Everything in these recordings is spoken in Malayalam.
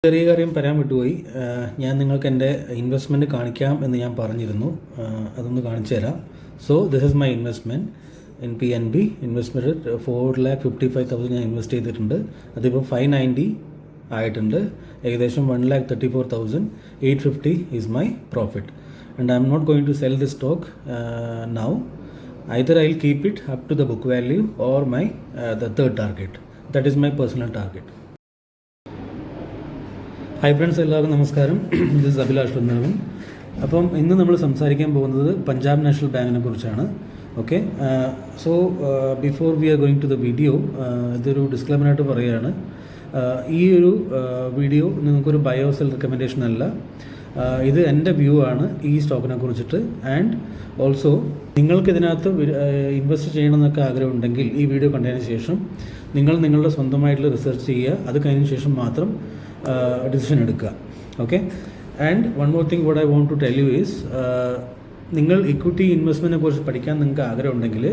ചെറിയ കാര്യം പറയാൻ വിട്ടുപോയി. ഞാൻ നിങ്ങൾക്ക് എൻ്റെ ഇൻവെസ്റ്റ്മെൻറ്റ് കാണിക്കാം എന്ന് ഞാൻ പറഞ്ഞിരുന്നു. അതൊന്ന് കാണിച്ചു തരാം. So this is my investment in PNB. Investment 4,55,000 ഞാൻ ഇൻവെസ്റ്റ് ചെയ്തിട്ടുണ്ട്. അതിപ്പോൾ 590 ആയിട്ടുണ്ട്. ഏകദേശം 1,34,850 is my profit. And I'm not going to sell this stock now. Either I'll keep it up to the book value or my the third target. That is my personal target. Hi friends, എല്ലാവർക്കും നമസ്കാരം. ഇത് അഭിലാഷ് വന്നവൻ. അപ്പം ഇന്ന് നമ്മൾ സംസാരിക്കാൻ പോകുന്നത് പഞ്ചാബ് നാഷണൽ ബാങ്കിനെ കുറിച്ചാണ്. Okay, so before we are going to the video, ഇതൊരു ഡിസ്ക്ലെയിമറായിട്ട് പറയുകയാണ്. ഈ ഒരു വീഡിയോ നിങ്ങൾക്കൊരു ബയോ സെൽ റെക്കമെൻഡേഷൻ അല്ല. ഇത് എൻ്റെ വ്യൂ ആണ് ഈ സ്റ്റോക്കിനെ കുറിച്ചിട്ട്. ആൻഡ് ഓൾസോ നിങ്ങൾക്ക് ഇതിനകത്ത് ഇൻവെസ്റ്റ് ചെയ്യണമെന്നൊക്കെ ആഗ്രഹമുണ്ടെങ്കിൽ ഈ വീഡിയോ കണ്ടതിന് ശേഷം നിങ്ങളുടെ സ്വന്തമായിട്ടുള്ള റിസർച്ച് ചെയ്യുക. അത് കഴിഞ്ഞ ശേഷം മാത്രം ഡിസിഷൻ എടുക്കുക. Okay, and one more thing what I want to tell you is, നിങ്ങൾ ഇക്വിറ്റി ഇൻവെസ്റ്റ്മെൻറ്റിനെ കുറിച്ച് പഠിക്കാൻ നിങ്ങൾക്ക് ആഗ്രഹമുണ്ടെങ്കിൽ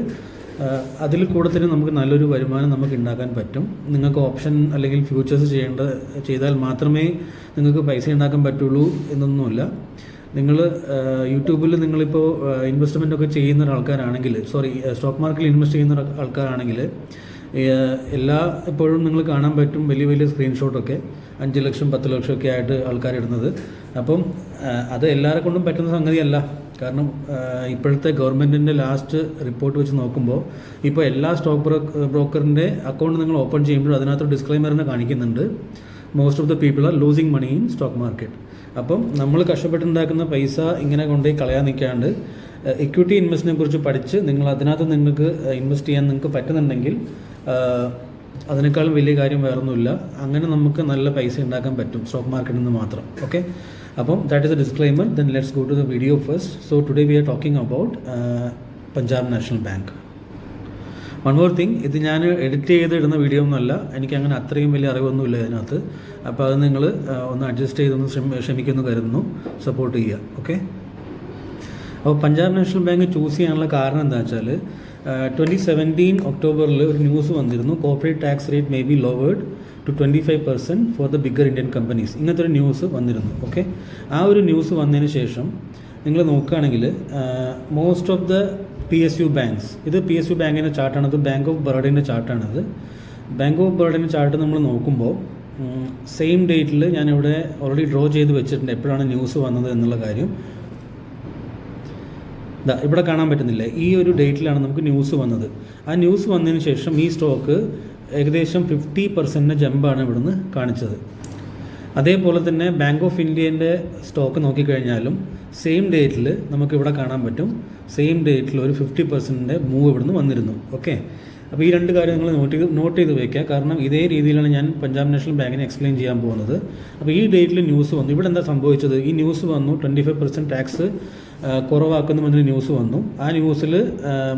അതിൽ കൂടെ തന്നെ നമുക്ക് നല്ലൊരു വരുമാനം നമുക്ക് ഉണ്ടാക്കാൻ പറ്റും. നിങ്ങൾക്ക് ഓപ്ഷൻ അല്ലെങ്കിൽ ഫ്യൂച്ചേഴ്സ് ചെയ്താൽ മാത്രമേ നിങ്ങൾക്ക് പൈസ ഉണ്ടാക്കാൻ പറ്റുള്ളൂ എന്നൊന്നുമില്ല. നിങ്ങൾ യൂട്യൂബിൽ നിങ്ങളിപ്പോൾ ഇൻവെസ്റ്റ്മെൻ്റ് ഒക്കെ ചെയ്യുന്ന ഒരാൾക്കാരാണെങ്കിൽ, സ്റ്റോക്ക് മാർക്കറ്റിൽ ഇൻവെസ്റ്റ് ചെയ്യുന്ന ആൾക്കാരാണെങ്കിൽ എപ്പോഴും നിങ്ങൾ കാണാൻ പറ്റും വലിയ വലിയ സ്ക്രീൻഷോട്ടൊക്കെ 5 ലക്ഷം 10 ലക്ഷം ഒക്കെ ആയിട്ട് ആൾക്കാരിടുന്നത്. അപ്പം അത് എല്ലാവരെ കൊണ്ടും പറ്റുന്ന സംഗതിയല്ല. കാരണം ഇപ്പോഴത്തെ ഗവൺമെൻറ്റിൻ്റെ ലാസ്റ്റ് റിപ്പോർട്ട് വെച്ച് നോക്കുമ്പോൾ ഇപ്പോൾ എല്ലാ സ്റ്റോക്ക് ബ്രോക്കറിൻ്റെ അക്കൗണ്ട് നിങ്ങൾ ഓപ്പൺ ചെയ്യുമ്പോഴും അതിനകത്ത് ഡിസ്ക്ലൈമറിനെ കാണിക്കുന്നുണ്ട്, most of the people are losing money in stock market. അപ്പം നമ്മൾ കഷ്ടപ്പെട്ടുണ്ടാക്കുന്ന പൈസ ഇങ്ങനെ കൊണ്ടുപോയി കളയാൻ നിൽക്കാണ്ട് ഇക്വിറ്റി ഇൻവെസ്റ്റിനെ കുറിച്ച് പഠിച്ച് അതിനകത്ത് നിങ്ങൾക്ക് ഇൻവെസ്റ്റ് ചെയ്യാൻ നിങ്ങൾക്ക് പറ്റുന്നുണ്ടെങ്കിൽ അതിനേക്കാളും വലിയ കാര്യം വേറൊന്നുമില്ല. അങ്ങനെ നമുക്ക് നല്ല പൈസ ഉണ്ടാക്കാൻ പറ്റും സ്റ്റോക്ക് മാർക്കറ്റിൽ നിന്ന് മാത്രം. ഓക്കെ, അപ്പം that is a disclaimer. Then let's go to the video first. So today we are talking about Punjab national bank. One more thing, ഇത് ഞാൻ എഡിറ്റ് ചെയ്തിടുന്ന വീഡിയോ ഒന്നുമല്ല. എനിക്കങ്ങനെ അത്രയും വലിയ അറിവൊന്നുമില്ല ഇതിനകത്ത്. അപ്പോൾ അത് നിങ്ങൾ ഒന്ന് അഡ്ജസ്റ്റ് ചെയ്തൊന്ന് ക്ഷമിക്കുമെന്ന് കരുതുന്നു. സപ്പോർട്ട് ചെയ്യുക. ഓക്കെ, അപ്പോൾ പഞ്ചാബ് നാഷണൽ ബാങ്ക് ചൂസ് ചെയ്യാനുള്ള കാരണം എന്താ വെച്ചാൽ 2017 ഒക്ടോബറിൽ ഒരു ന്യൂസ് വന്നിരുന്നു. Corporate tax rate may be lowered to 25% for the bigger Indian companies. ഇങ്ങനത്തെ ഒരു ന്യൂസ് വന്നിരുന്നു. ഓക്കെ, ആ ഒരു ന്യൂസ് വന്നതിന് ശേഷം നിങ്ങൾ നോക്കുകയാണെങ്കിൽ most of the PSU banks, ഇത് PSU ബാങ്കിൻ്റെ ചാർട്ടാണത്, ബാങ്ക് ഓഫ് ബറോഡയുടെ ചാർട്ടാണത്. ബാങ്ക് ഓഫ് ബറോഡയുടെ ചാർട്ട് നമ്മൾ നോക്കുമ്പോൾ സെയിം ഡേറ്റിൽ ഞാനിവിടെ ഓൾറെഡി ഡ്രോ ചെയ്ത് വെച്ചിട്ടുണ്ട് എപ്പോഴാണ് ന്യൂസ് വന്നത് എന്നുള്ള കാര്യം. ഇവിടെ കാണാൻ പറ്റുന്നില്ല. ഈ ഒരു ഡേറ്റിലാണ് നമുക്ക് ന്യൂസ് വന്നത്. ആ ന്യൂസ് വന്നതിന് ശേഷം ഈ സ്റ്റോക്ക് ഏകദേശം 50% ജമ്പാണ് ഇവിടുന്ന് കാണിച്ചത്. അതേപോലെ തന്നെ ബാങ്ക് ഓഫ് ഇന്ത്യൻ്റെ സ്റ്റോക്ക് നോക്കിക്കഴിഞ്ഞാലും സെയിം ഡേറ്റിൽ നമുക്കിവിടെ കാണാൻ പറ്റും. സെയിം ഡേറ്റിൽ ഒരു 50% മൂവ് ഇവിടുന്ന് വന്നിരുന്നു. ഓക്കെ, അപ്പോൾ ഈ രണ്ട് കാര്യം നിങ്ങൾ നോട്ട് ചെയ്ത് വയ്ക്കുക. കാരണം ഇതേ രീതിയിലാണ് ഞാൻ പഞ്ചാബ് നാഷണൽ ബാങ്കിനെ എക്സ്പ്ലെയിൻ ചെയ്യാൻ പോകുന്നത്. അപ്പോൾ ഈ ഡേറ്റിൽ ന്യൂസ് വന്നു. ഇവിടെ എന്താ സംഭവിച്ചത്? ഈ ന്യൂസ് വന്നു 25% ടാക്സ് കുറവാക്കുന്നുമെന്നൊരു ന്യൂസ് വന്നു. ആ ന്യൂസിൽ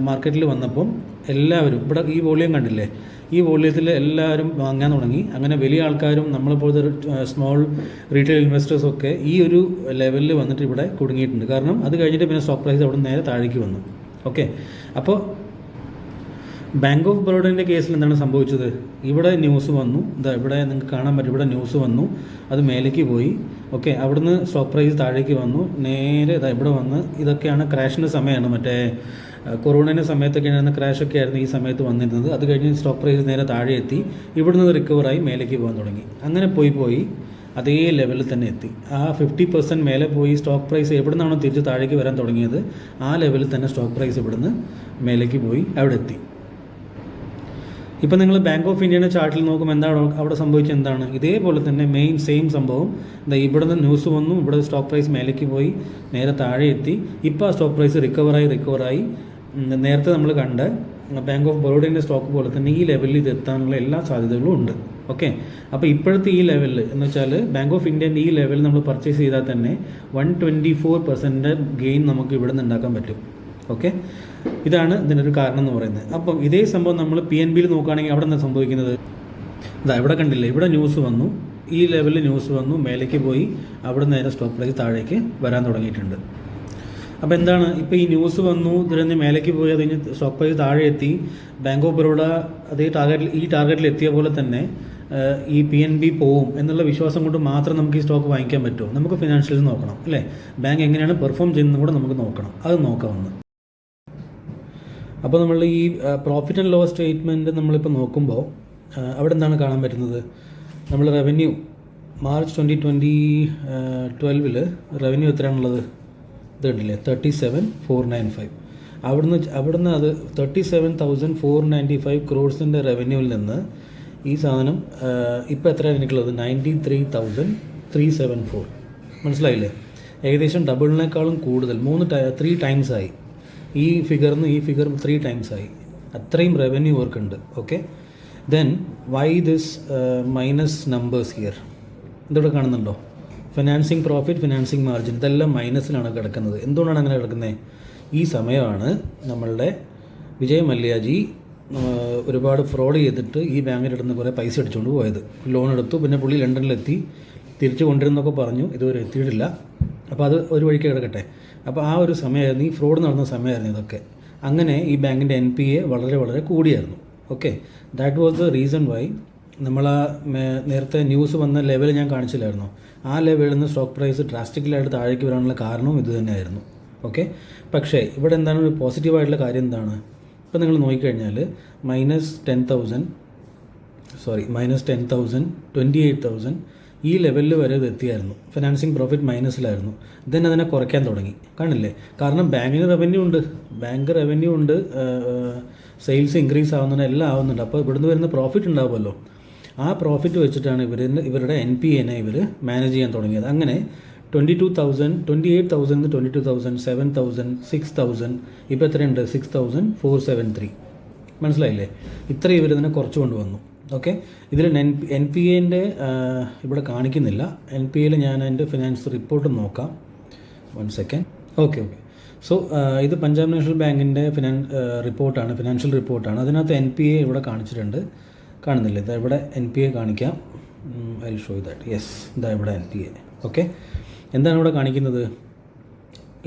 മാർക്കറ്റിൽ വന്നപ്പം എല്ലാവരും ഇവിടെ ഈ വോളിയം കണ്ടില്ലേ, ഈ വോളിയത്തിൽ എല്ലാവരും വാങ്ങാൻ തുടങ്ങി. അങ്ങനെ വലിയ ആൾക്കാരും നമ്മളെപ്പോലത്തെ സ്മോൾ റീറ്റെയിൽ ഇൻവെസ്റ്റേഴ്സൊക്കെ ഈ ഒരു ലെവലിൽ വന്നിട്ട് ഇവിടെ കുടുങ്ങിയിട്ടുണ്ട്. കാരണം അത് കഴിഞ്ഞിട്ട് പിന്നെ സ്റ്റോക്ക് പ്രൈസ് അവിടെ നേരെ താഴേക്ക് വന്നു. ഓക്കെ, അപ്പോൾ ബാങ്ക് ഓഫ് ബറോഡയുടെ കേസിൽ എന്താണ് സംഭവിച്ചത്? ഇവിടെ ന്യൂസ് വന്നു. ഇവിടെ നിങ്ങൾക്ക് കാണാൻ പറ്റും, ഇവിടെ ന്യൂസ് വന്നു, അത് മേലേക്ക് പോയി. ഓക്കെ, അവിടുന്ന് സ്റ്റോക്ക് പ്രൈസ് താഴേക്ക് വന്നു, നേരെ ഇവിടെ വന്ന്. ഇതൊക്കെയാണ് ക്രാഷിൻ്റെ സമയമാണ്. മറ്റേ കൊറോണയുടെ സമയത്തൊക്കെയാണ് ക്രാഷൊക്കെ ആയിരുന്നു ഈ സമയത്ത് വന്നിരുന്നത്. അത് കഴിഞ്ഞ് സ്റ്റോക്ക് പ്രൈസ് നേരെ താഴെ എത്തി. ഇവിടുന്ന് റിക്കവറായി മേലേക്ക് പോകാൻ തുടങ്ങി. അങ്ങനെ പോയി അതേ ലെവലിൽ തന്നെ എത്തി. ആ 50% മേലെ പോയി സ്റ്റോക്ക് പ്രൈസ് എവിടെ നിന്നാണോ തിരിച്ച് താഴേക്ക് വരാൻ തുടങ്ങിയത് ആ ലെവലിൽ തന്നെ സ്റ്റോക്ക് പ്രൈസ് ഇവിടുന്ന് മേലേക്ക് പോയി അവിടെ എത്തി. ഇപ്പം നിങ്ങൾ ബാങ്ക് ഓഫ് ഇന്ത്യയുടെ ചാർട്ടിൽ നോക്കുമ്പോൾ എന്താണ് അവിടെ സംഭവിച്ചത്? എന്താണ് ഇതേപോലെ തന്നെ സെയിം സംഭവം. ഇവിടെ നിന്ന് ന്യൂസ് വന്നു, ഇവിടെ സ്റ്റോക്ക് പ്രൈസ് മേലേക്ക് പോയി നേരെ താഴെ എത്തി. ഇപ്പോൾ ആ സ്റ്റോക്ക് പ്രൈസ് റിക്കവറായി നേരത്തെ നമ്മൾ കണ്ട ബാങ്ക് ഓഫ് ബറോഡയുടെ സ്റ്റോക്ക് പോലെ തന്നെ ഈ ലെവലിൽ ഇത് എത്താനുള്ള എല്ലാ സാധ്യതകളും ഉണ്ട്. ഓക്കെ, അപ്പോൾ ഇപ്പോഴത്തെ ഈ ലെവലിൽ എന്ന് വെച്ചാൽ ബാങ്ക് ഓഫ് ഇന്ത്യൻ്റെ ഈ ലെവലിൽ നമ്മൾ പർച്ചേസ് ചെയ്താൽ തന്നെ 124% ഗെയിൻ നമുക്ക് ഇവിടെ നിന്ന് ഉണ്ടാക്കാൻ പറ്റും. ഓക്കെ, ഇതാണ് ഇതിനൊരു കാരണം എന്ന് പറയുന്നത്. അപ്പം ഇതേ സംഭവം നമ്മൾ PNBയിൽ നോക്കുകയാണെങ്കിൽ അവിടെ എന്താ സംഭവിക്കുന്നത്? ഇവിടെ കണ്ടില്ലേ, ഇവിടെ ന്യൂസ് വന്നു, ഈ ലെവലിൽ ന്യൂസ് വന്നു, മേലേക്ക് പോയി, അവിടെ നേരെ സ്റ്റോക്ക് പ്രൈസ് താഴേക്ക് വരാൻ തുടങ്ങിയിട്ടുണ്ട്. അപ്പോൾ എന്താണ്, ഇപ്പോൾ ഈ ന്യൂസ് വന്നു, ഇതിൽ മേലേക്ക് പോയി, അത് കഴിഞ്ഞ് സ്റ്റോക്ക് പ്രൈസ് താഴെ എത്തി. ബാങ്ക് ഓഫ് ബറോഡ ഈ ടാർഗറ്റിൽ എത്തിയ പോലെ തന്നെ ഈ PNB പോവും എന്നുള്ള വിശ്വാസം കൊണ്ട് മാത്രം നമുക്ക് ഈ സ്റ്റോക്ക് വാങ്ങിക്കാൻ പറ്റുമോ? നമുക്ക് ഫിനാൻഷ്യൽസ് നോക്കണം അല്ലേ? ബാങ്ക് എങ്ങനെയാണ് പെർഫോം ചെയ്യുന്നത് കൂടെ നമുക്ക് നോക്കണം. അത് നോക്കാമെന്ന്. അപ്പോൾ നമ്മൾ ഈ പ്രോഫിറ്റ് ആൻഡ് ലോസ് സ്റ്റേറ്റ്മെൻറ്റ് നമ്മളിപ്പോൾ നോക്കുമ്പോൾ അവിടെ എന്താണ് കാണാൻ പറ്റുന്നത്? നമ്മൾ റവന്യൂ മാർച്ച് 2012 റവന്യൂ എത്രയാണുള്ളത്? ഇത് കണ്ടില്ലേ, 37,495. അവിടുന്ന് അത് 37,495 crores റവന്യൂവിൽ നിന്ന് ഈ സാധനം ഇപ്പോൾ എത്രയാണ് എനിക്കുള്ളത്? 93,374. മനസ്സിലായില്ലേ? ഏകദേശം ഡബിളിനേക്കാളും കൂടുതൽ 3 times ആയി. ഈ ഫിഗറിന് ഈ ഫിഗർ 3 times ആയി. അത്രയും റവന്യൂ വർക്കുണ്ട്. Okay, then why this minus numbers here? ഇതിവിടെ കാണുന്നുണ്ടോ? ഫിനാൻസിങ് പ്രോഫിറ്റ്, ഫിനാൻസിങ് മാർജിൻ, ഇതെല്ലാം മൈനസിലാണ് കിടക്കുന്നത്. എന്തുകൊണ്ടാണ് അങ്ങനെ കിടക്കുന്നത്? ഈ സമയമാണ് നമ്മളുടെ വിജയ് മല്യാജി ഒരുപാട് ഫ്രോഡ് ചെയ്തിട്ട് ഈ ബാങ്കിൻ്റെ അടുത്ത് നിന്ന് കുറേ പൈസ അടിച്ചുകൊണ്ട് പോയത്. ലോൺ എടുത്തു, പിന്നെ പുള്ളി ലണ്ടനിലെത്തി, തിരിച്ചു കൊണ്ടുവരുന്നൊക്കെ പറഞ്ഞു, ഇതുവരെ എത്തിയിട്ടില്ല. അപ്പോൾ അത് ഒരു വഴിക്ക് കിടക്കട്ടെ. അപ്പോൾ ആ ഒരു സമയമായിരുന്നു, ഈ ഫ്രോഡ് നടന്ന സമയമായിരുന്നു ഇതൊക്കെ. അങ്ങനെ ഈ ബാങ്കിൻ്റെ NPA വളരെ വളരെ കൂടിയായിരുന്നു. Okay, that was the reason why നമ്മൾ ആ നേരത്തെ ന്യൂസ് വന്ന ലെവൽ ഞാൻ കാണിച്ചില്ലായിരുന്നു. ആ ലെവലിൽ നിന്ന് സ്റ്റോക്ക് പ്രൈസ് ഡ്രാസ്റ്റിക്കലായിട്ട് താഴേക്ക് വരാനുള്ള കാരണവും ഇത് തന്നെയായിരുന്നു. ഓക്കെ, പക്ഷേ ഇവിടെ എന്താണ് ഒരു പോസിറ്റീവായിട്ടുള്ള കാര്യം എന്താണ്? ഇപ്പോൾ നിങ്ങൾ നോക്കിക്കഴിഞ്ഞാൽ -10,000 28,000 ഈ ലെവലിൽ വരെ ഇത് എത്തിയായിരുന്നു. ഫിനാൻസിങ് പ്രോഫിറ്റ് മൈനസിലായിരുന്നു. ദെൻ അതിനെ കുറയ്ക്കാൻ തുടങ്ങി. കാണില്ലേ? കാരണം ബാങ്കിന് റവന്യൂ ഉണ്ട്, ബാങ്ക് റവന്യൂ ഉണ്ട്, സെയിൽസ് ഇൻക്രീസ് ആവുന്നുണ്ട്, എല്ലാം ആവുന്നുണ്ട്. അപ്പോൾ ഇവിടുന്ന് വരുന്ന പ്രോഫിറ്റ് ഉണ്ടാവുമല്ലോ. ആ പ്രോഫിറ്റ് വെച്ചിട്ടാണ് ഇവരുടെ NPA-നെ ഇവർ മാനേജ് ചെയ്യാൻ തുടങ്ങിയത്. അങ്ങനെ 28,000 22,000 7,000 6,000 ഇപ്പോൾ എത്രയുണ്ട്? 6,473. മനസ്സിലായില്ലേ? ഇത്രയും ഇവർ ഇതിനെ കുറച്ച് കൊണ്ടുവന്നു. ഓക്കെ, ഇതിൽ NPA-ൻ്റെ ഇവിടെ കാണിക്കുന്നില്ല. NPA-യിൽ ഞാൻ എൻ്റെ ഫിനാൻസ് റിപ്പോർട്ട് നോക്കാം. 1 second. ഓക്കെ. സോ ഇത് പഞ്ചാബ് നാഷണൽ ബാങ്കിൻ്റെ റിപ്പോർട്ടാണ്, ഫിനാൻഷ്യൽ റിപ്പോർട്ടാണ്. അതിനകത്ത് NPA ഇവിടെ കാണിച്ചിട്ടുണ്ട്. കാണുന്നില്ല? ഇതാ ഇവിടെ NPA കാണിക്കാം. I will show that. Yes, ഇതാ ഇവിടെ NPA. ഓക്കെ, എന്താണ് ഇവിടെ കാണിക്കുന്നത്?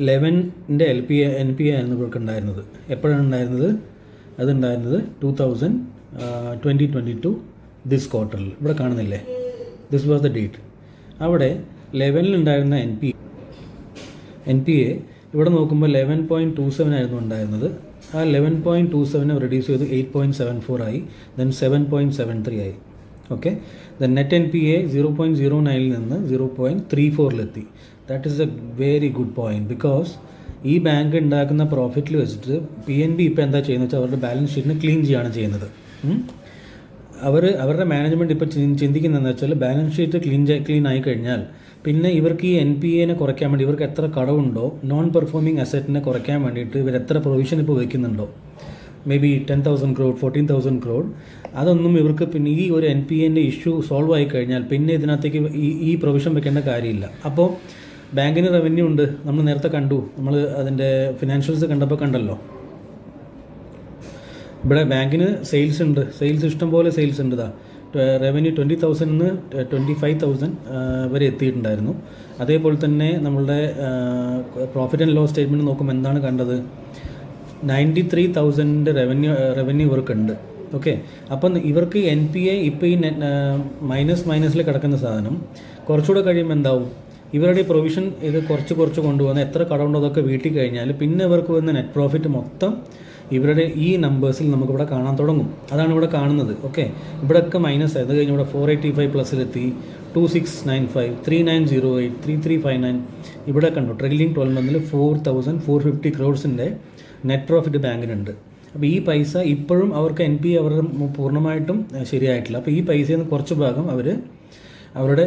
11ൻ്റെ NPA ആയിരുന്നു ഇവർക്ക് ഉണ്ടായിരുന്നത്. എപ്പോഴാണ് ഉണ്ടായിരുന്നത്? അതുണ്ടായിരുന്നത് 2022 ദിസ് ക്വാർട്ടറിൽ. ഇവിടെ കാണുന്നില്ലേ? This was the date. അവിടെ 11ൽ ഉണ്ടായിരുന്ന NPA ഇവിടെ നോക്കുമ്പോൾ 11.27 ആയിരുന്നു ഉണ്ടായിരുന്നത്. ആ 11.27 റെഡ്യൂസ് ചെയ്ത് 8.74 ആയി, ദെൻ 7.73 ആയി. ഓക്കെ, ദെൻ നെറ്റ് NPA 0.09 നിന്ന് 0.34 that is A very good point. Because ഈ ബാങ്ക് ഉണ്ടാക്കുന്ന പ്രോഫിറ്റിൽ വെച്ചിട്ട് PNB ഇപ്പോൾ എന്താ ചെയ്യുന്നത് വെച്ചാൽ അവരുടെ ബാലൻസ് ഷീറ്റിനെ ക്ലീൻ ചെയ്യുകയാണ് ചെയ്യുന്നത്. അവരുടെ മാനേജ്മെൻറ്റ് ഇപ്പോൾ ചിന്തിക്കുന്നതെന്ന് വെച്ചാൽ ബാലൻസ് ഷീറ്റ് ക്ലീൻ ആയി കഴിഞ്ഞാൽ പിന്നെ ഇവർക്ക് ഈ NPA-നെ കുറയ്ക്കാൻ വേണ്ടി, ഇവർക്ക് എത്ര കടവുണ്ടോ, നോൺ പെർഫോമിംഗ് അസറ്റിനെ കുറയ്ക്കാൻ വേണ്ടിയിട്ട് ഇവർ എത്ര പ്രൊവിഷൻ ഇപ്പോൾ വയ്ക്കുന്നുണ്ടോ, മേ ബി 10,000 crore 14,000 crore, അതൊന്നും ഇവർക്ക് പിന്നെ ഈ ഒരു NPA-ൻ്റെ ഇഷ്യൂ സോൾവ് ആയി കഴിഞ്ഞാൽ പിന്നെ ഇതിനകത്തേക്ക് ഈ പ്രൊവിഷൻ വെക്കേണ്ട കാര്യമില്ല. അപ്പോൾ ബാങ്കിന് റവന്യൂ ഉണ്ട്, നമ്മൾ നേരത്തെ കണ്ടു, നമ്മൾ അതിൻ്റെ ഫിനാൻഷ്യൽസ് കണ്ടപ്പോൾ കണ്ടല്ലോ. ഇവിടെ ബാങ്കിന് സെയിൽസ് ഉണ്ട്, സെയിൽസ് ഇഷ്ടംപോലെ സെയിൽസ് ഉണ്ട്. റവന്യൂ 20,000 നിന്ന് 25,000 വരെ എത്തിയിട്ടുണ്ടായിരുന്നു. അതേപോലെ തന്നെ നമ്മളുടെ പ്രോഫിറ്റ് ആൻഡ് ലോസ് സ്റ്റേറ്റ്മെൻറ്റ് നോക്കുമ്പോൾ എന്താണ് കണ്ടത്? 93,000 റവന്യൂ ഇവർക്കുണ്ട്. ഓക്കെ, അപ്പം ഇവർക്ക് NPA ഇപ്പോൾ ഈ മൈനസിൽ കിടക്കുന്ന സാധനം കുറച്ചുകൂടെ കഴിയുമ്പോൾ എന്താവും? ഇവരുടെ പ്രൊവിഷൻ ഇത് കുറച്ച് കൊണ്ടുവന്ന് എത്ര കടമുണ്ടോ അതൊക്കെ വീട്ടിൽ കഴിഞ്ഞാൽ പിന്നെ ഇവർക്ക് വന്ന നെറ്റ് പ്രോഫിറ്റ് മൊത്തം ഇവരുടെ ഈ നമ്പേഴ്സിൽ നമുക്കിവിടെ കാണാൻ തുടങ്ങും. അതാണ് ഇവിടെ കാണുന്നത്. ഓക്കെ, ഇവിടെയൊക്കെ മൈനസ് ആയത് കഴിഞ്ഞ് ഇവിടെ 485 പ്ലസിലെത്തി, 2695 3908 3359 ഇവിടെ കണ്ടു. ട്രെയിലിംഗ് 12 മന്തിൽ 4,450 crores നെറ്റ് പ്രോഫിറ്റ് ബാങ്കിനുണ്ട്. അപ്പോൾ ഈ പൈസ ഇപ്പോഴും അവർക്ക് NPA അവരുടെ പൂർണ്ണമായിട്ടും ശരിയായിട്ടില്ല. അപ്പോൾ ഈ പൈസയിൽ നിന്ന് കുറച്ച് ഭാഗം അവരുടെ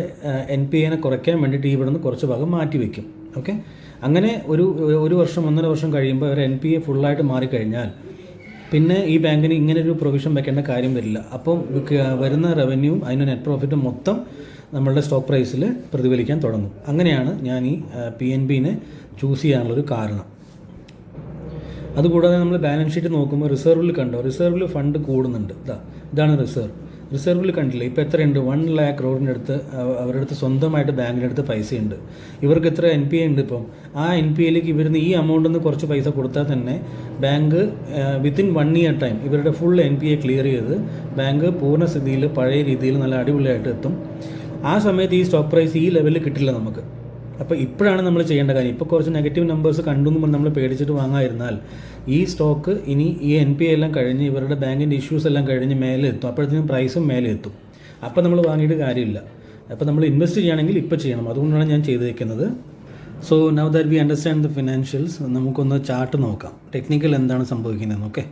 NPA-നെ കുറയ്ക്കാൻ വേണ്ടിയിട്ട് ഇവിടെ നിന്ന് കുറച്ച് ഭാഗം മാറ്റി വയ്ക്കും. ഓക്കെ, അങ്ങനെ ഒരു വർഷം 1.5 വർഷം കഴിയുമ്പോൾ അവർ NPA ഫുള്ളായിട്ട് മാറിക്കഴിഞ്ഞാൽ പിന്നെ ഈ ബാങ്കിന് ഇങ്ങനെ ഒരു പ്രൊവിഷൻ വെക്കേണ്ട കാര്യം വരില്ല. അപ്പം വരുന്ന റവന്യൂവും അതിൻ്റെ നെറ്റ് പ്രോഫിറ്റും മൊത്തം നമ്മളുടെ സ്റ്റോക്ക് പ്രൈസിൽ പ്രതിഫലിക്കാൻ തുടങ്ങും. അങ്ങനെയാണ് ഞാൻ ഈ PNB-നെ ചൂസ് ചെയ്യാനുള്ളൊരു കാരണം. അതുകൂടാതെ നമ്മൾ ബാലൻസ് ഷീറ്റ് നോക്കുമ്പോൾ റിസർവിൽ കണ്ടോ? റിസർവിൽ ഫണ്ട് കൂടുന്നുണ്ട്. ഇതാണ് റിസർവ്. റിസർവിൽ കണ്ടില്ല ഇപ്പോൾ എത്രയുണ്ട്, 1 lakh crore അടുത്ത് അവരുടെ അടുത്ത് സ്വന്തമായിട്ട് ബാങ്കിൻ്റെ അടുത്ത് പൈസയുണ്ട്. ഇവർക്ക് എത്ര NPA ഉണ്ട് ഇപ്പം. ആ NPAയിലേക്ക് ഇവരുന്ന് ഈ എമൗണ്ടിൽ നിന്ന് കുറച്ച് പൈസ കൊടുത്താൽ തന്നെ ബാങ്ക് വിത്തിൻ 1 year ടൈം ഇവരുടെ ഫുൾ NPA ക്ലിയർ ചെയ്ത് ബാങ്ക് പൂർണ്ണസ്ഥിതിയിൽ പഴയ രീതിയിൽ നല്ല അടിപൊളിയായിട്ട് എത്തും. ആ സമയത്ത് ഈ സ്റ്റോക്ക് പ്രൈസ് ഈ ലെവലിൽ കിട്ടില്ല നമുക്ക്. അപ്പോൾ ഇപ്പോഴാണ് നമ്മൾ ചെയ്യേണ്ട കാര്യം. ഇപ്പോൾ കുറച്ച് നെഗറ്റീവ് നമ്പേഴ്സ് കണ്ടു എന്ന് നമ്മൾ പേടിച്ചിട്ട് വാങ്ങാതിരുന്നാൽ ഈ സ്റ്റോക്ക് ഇനി ഈ NPA എല്ലാം കഴിഞ്ഞ് ഇവരുടെ ബാങ്കിൻ്റെ ഇഷ്യൂസ് എല്ലാം കഴിഞ്ഞ് മേലെ എത്തും. അപ്പോഴത്തേക്കും പ്രൈസും മേലെ എത്തും. അപ്പോൾ നമ്മൾ വാങ്ങിയിട്ട് കാര്യമില്ല. അപ്പോൾ നമ്മൾ ഇൻവെസ്റ്റ് ചെയ്യുകയാണെങ്കിൽ ഇപ്പോൾ ചെയ്യണം. അതുകൊണ്ടാണ് ഞാൻ ചെയ്തേക്കുന്നത്. So now that we understand the financials, നമുക്കൊന്ന് ചാർട്ട് നോക്കാം, ടെക്നിക്കൽ എന്താണ് സംഭവിക്കുന്നതെന്ന്. ഓക്കെ,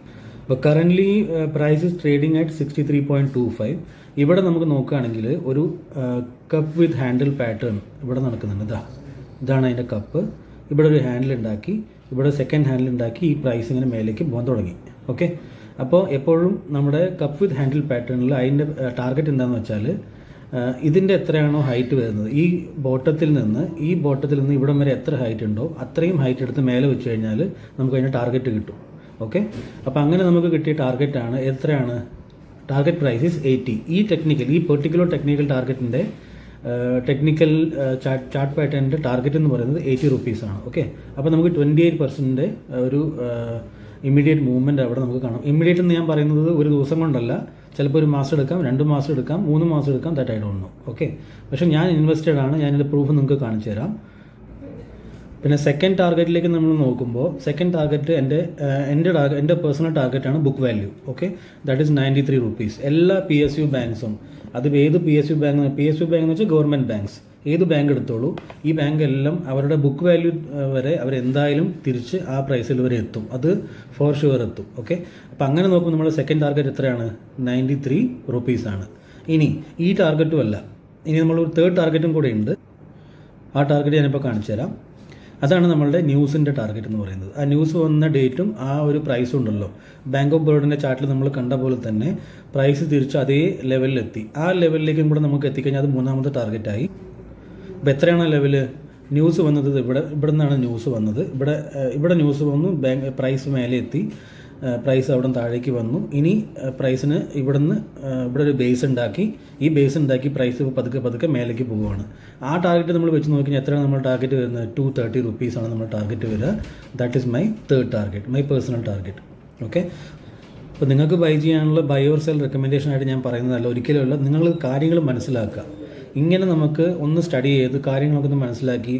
അപ്പോൾ currently price is trading at 63.25. ഇവിടെ നമുക്ക് നോക്കുകയാണെങ്കിൽ ഒരു കപ്പ് വിത്ത് ഹാൻഡിൽ പാറ്റേൺ ഇവിടെ നടക്കുന്നുണ്ട്. ഇതാണ് അതിൻ്റെ കപ്പ്. ഇവിടെ ഒരു ഹാൻഡിൽ ഉണ്ടാക്കി, ഇവിടെ സെക്കൻഡ് ഹാൻഡിൽ ഉണ്ടാക്കി, ഈ പ്രൈസ് ഇങ്ങനെ മേലേക്ക് പോകാൻ തുടങ്ങി. ഓക്കെ, അപ്പോൾ എപ്പോഴും നമ്മുടെ കപ്പ് വിത്ത് ഹാൻഡിൽ പാറ്റേണിൽ അതിൻ്റെ ടാർഗറ്റ് എന്താണെന്ന് വെച്ചാൽ ഇതിൻ്റെ എത്രയാണോ ഹൈറ്റ് വരുന്നത്, ഈ ബോട്ടത്തിൽ നിന്ന് ഇവിടം വരെ എത്ര ഹൈറ്റ് ഉണ്ടോ അത്രയും ഹൈറ്റ് എടുത്ത് മേലെ വെച്ച് കഴിഞ്ഞാൽ നമുക്ക് അതിൻ്റെ ടാർഗറ്റ് കിട്ടും. ഓക്കെ, അപ്പോൾ അങ്ങനെ നമുക്ക് കിട്ടിയ ടാർഗറ്റാണ് എത്രയാണ്, ടാർഗറ്റ് പ്രൈസ് ഈസ് 80. ഈ പെർട്ടിക്കുലർ ടെക്നിക്കൽ ടാർഗറ്റിൻ്റെ ടെക്നിക്കൽ ചാർട്ട് പാറ്റേണിൻ്റെ ടാർഗറ്റ് എന്ന് പറയുന്നത് 80 rupees-ആണ്. ഓക്കെ, അപ്പോൾ നമുക്ക് 28% ഒരു ഇമ്മീഡിയറ്റ് മൂവ്മെൻറ്റ് അവിടെ നമുക്ക് കാണാം. ഇമ്മീഡിയറ്റ് എന്ന് ഞാൻ പറയുന്നത് ഒരു ദിവസം കൊണ്ടല്ല, ചിലപ്പോൾ ഒരു മാസം എടുക്കാം, 2 മാസം എടുക്കാം, 3 മാസം എടുക്കാം, that I don't know. Okay, പക്ഷേ ഞാൻ ഇൻവെസ്റ്റഡ് ആണ്, ഞാനിൻ്റെ പ്രൂഫ് നിങ്ങൾക്ക് കാണിച്ചു തരാം. പിന്നെ സെക്കൻഡ് ടാർഗറ്റിലേക്ക് നമ്മൾ നോക്കുമ്പോൾ സെക്കൻഡ് ടാർഗറ്റ് എൻ്റെ പേഴ്സണൽ ടാർഗറ്റാണ് book value. Okay, that is 93 rupees. എല്ലാ PSU ബാങ്ക്സും, അത് ഏത് PSU ബാങ്ക് എന്ന് വെച്ചാൽ ഗവൺമെൻറ് ബാങ്ക്സ്, ഏത് ബാങ്ക് എടുത്തോളൂ, ഈ ബാങ്ക് എല്ലാം അവരുടെ ബുക്ക് വാല്യൂ വരെ അവരെന്തായാലും തിരിച്ച് ആ പ്രൈസിൽ വരെ എത്തും, അത് ഫോർ ഷുവർ എത്തും. ഓക്കെ, അപ്പോൾ അങ്ങനെ നോക്കുമ്പോൾ നമ്മുടെ സെക്കൻഡ് ടാർഗറ്റ് എത്രയാണ്, 93 rupees-ആണ്. ഇനി ഈ ടാർഗറ്റും അല്ല, ഇനി നമ്മളൊരു തേർഡ് ടാർഗറ്റും കൂടെ ഉണ്ട്. ആ ടാർഗറ്റ് ഞാനിപ്പോൾ കാണിച്ചു തരാം. അതാണ് നമ്മളുടെ ന്യൂസിൻ്റെ ടാർഗറ്റ് എന്ന് പറയുന്നത്. ആ ന്യൂസ് വന്ന ഡേറ്റും ആ ഒരു പ്രൈസും ഉണ്ടല്ലോ, ബാങ്ക് ഓഫ് ബറോഡയുടെ ചാർട്ടിൽ നമ്മൾ കണ്ട പോലെ തന്നെ പ്രൈസ് തിരിച്ച് അതേ ലെവലിലെത്തി. ആ ലെവലിലേക്കും കൂടെ നമുക്ക് എത്തിക്കഴിഞ്ഞാൽ അത് മൂന്നാമത്തെ ടാർഗറ്റായി. അപ്പോൾ എത്രയാണ് ലെവല്, ന്യൂസ് വന്നത് ഇവിടെ നിന്നാണ് ന്യൂസ് വന്നത്. ഇവിടെ ന്യൂസ് വന്നു, ബാങ്ക് പ്രൈസ് മേലെ എത്തി, പ്രൈസ് അവിടെ നിന്ന് താഴേക്ക് വന്നു. ഇനി പ്രൈസിന് ഇവിടെ ഒരു ബേസ് ഉണ്ടാക്കി, ഈ ബേസ് ഉണ്ടാക്കി പ്രൈസ് പതുക്കെ മേലേക്ക് പോവുകയാണ്. ആ ടാർഗറ്റ് നമ്മൾ വെച്ച് നോക്കിയാൽ എത്രയാണ് നമ്മൾ ടാർഗറ്റ് വരുന്നത്, 230 rupees-ആണ് നമ്മൾ ടാർഗറ്റ് വരിക. That is my third target, my personal target. Okay, അപ്പോൾ നിങ്ങൾക്ക് ബൈ ചെയ്യാനുള്ള ബൈ ഓർ സെൽ റെക്കമെൻഡേഷനായിട്ട് ഞാൻ പറയുന്നതല്ല, ഒരിക്കലുമല്ല. നിങ്ങൾ കാര്യങ്ങൾ മനസ്സിലാക്കുക. ഇങ്ങനെ നമുക്ക് ഒന്ന് സ്റ്റഡി ചെയ്ത് കാര്യങ്ങളൊക്കെ ഒന്ന് മനസ്സിലാക്കി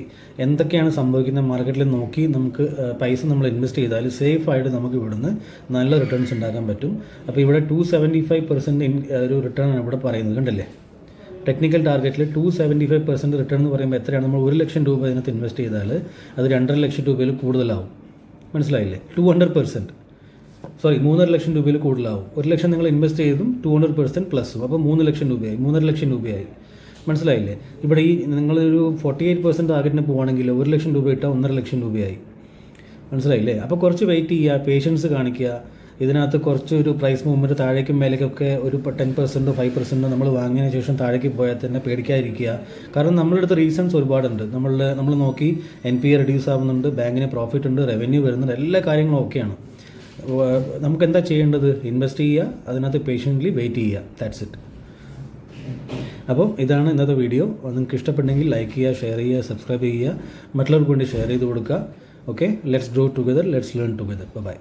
എന്തൊക്കെയാണ് സംഭവിക്കുന്നത് മാർക്കറ്റിൽ നോക്കി നമുക്ക് പൈസ നമ്മൾ ഇൻവെസ്റ്റ് ചെയ്താൽ സേഫായിട്ട് നമുക്ക് ഇവിടുന്ന് നല്ല റിട്ടേൺസ് ഉണ്ടാക്കാൻ പറ്റും. അപ്പോൾ ഇവിടെ 275% ഒരു റിട്ടേൺ ആണ് ഇവിടെ പറയുന്നത്, കണ്ടല്ലേ. ടെക്നിക്കൽ ടാർഗറ്റിൽ 275% റിട്ടേൺ എന്ന് പറയുമ്പോൾ എത്രയാണ്, നമ്മൾ 1 ലക്ഷം രൂപ അതിനകത്ത് ഇൻവെസ്റ്റ് ചെയ്താൽ അത് 2.5 ലക്ഷം രൂപയിൽ കൂടുതലാവും. മനസ്സിലായില്ലേ, 200%. 3.5 ലക്ഷം രൂപയിൽ കൂടുതലാവും. 1 ലക്ഷം നിങ്ങൾ ഇൻവെസ്റ്റ് ചെയ്തും 200% പ്ലസും, അപ്പോൾ 3 ലക്ഷം രൂപയായി, 3.5 ലക്ഷം രൂപയായി. മനസ്സിലായില്ലേ. ഇവിടെ ഈ നിങ്ങളൊരു 48% ടാർഗറ്റിന് പോവുകയാണെങ്കിൽ 1 ലക്ഷം രൂപ ഇട്ടാൽ 1.5 ലക്ഷം രൂപയായി. മനസ്സിലായില്ലേ. അപ്പോൾ കുറച്ച് വെയിറ്റ് ചെയ്യുക, പേഷ്യൻസ് കാണിക്കുക. ഇതിനകത്ത് കുറച്ചൊരു പ്രൈസ് മൂവ്മെൻറ്റ് താഴേക്കും മേലേക്കൊക്കെ ഒരു 10% 5% നമ്മൾ വാങ്ങിയതിന് ശേഷം താഴേക്ക് പോയാൽ തന്നെ പേടിക്കാതിരിക്കുക. കാരണം നമ്മളുടെ അടുത്ത് റീസൺസ് ഒരുപാടുണ്ട്. നമ്മൾ നോക്കി NPA റെഡ്യൂസ് ആവുന്നുണ്ട്, ബാങ്കിന് പ്രോഫിറ്റ് ഉണ്ട്, റവന്യൂ വരുന്നുണ്ട്, എല്ലാ കാര്യങ്ങളും ഓക്കെയാണ്. നമുക്ക് എന്താ ചെയ്യേണ്ടത്, ഇൻവെസ്റ്റ് ചെയ്യുക, അതിനകത്ത് പേഷ്യൻ്റ്ലി വെയിറ്റ് ചെയ്യുക, ദാറ്റ്സ് ഇറ്റ്. അപ്പോൾ ഇതാണ് ഇന്നത്തെ വീഡിയോ. നിങ്ങൾക്ക് ഇഷ്ടപ്പെട്ടെങ്കിൽ ലൈക്ക് ചെയ്യുക, ഷെയർ ചെയ്യുക, സബ്സ്ക്രൈബ് ചെയ്യുക, മറ്റുള്ളവർക്ക് വേണ്ടി ഷെയർ ചെയ്ത് കൊടുക്കുക. Okay, let's grow together, let's learn together. By.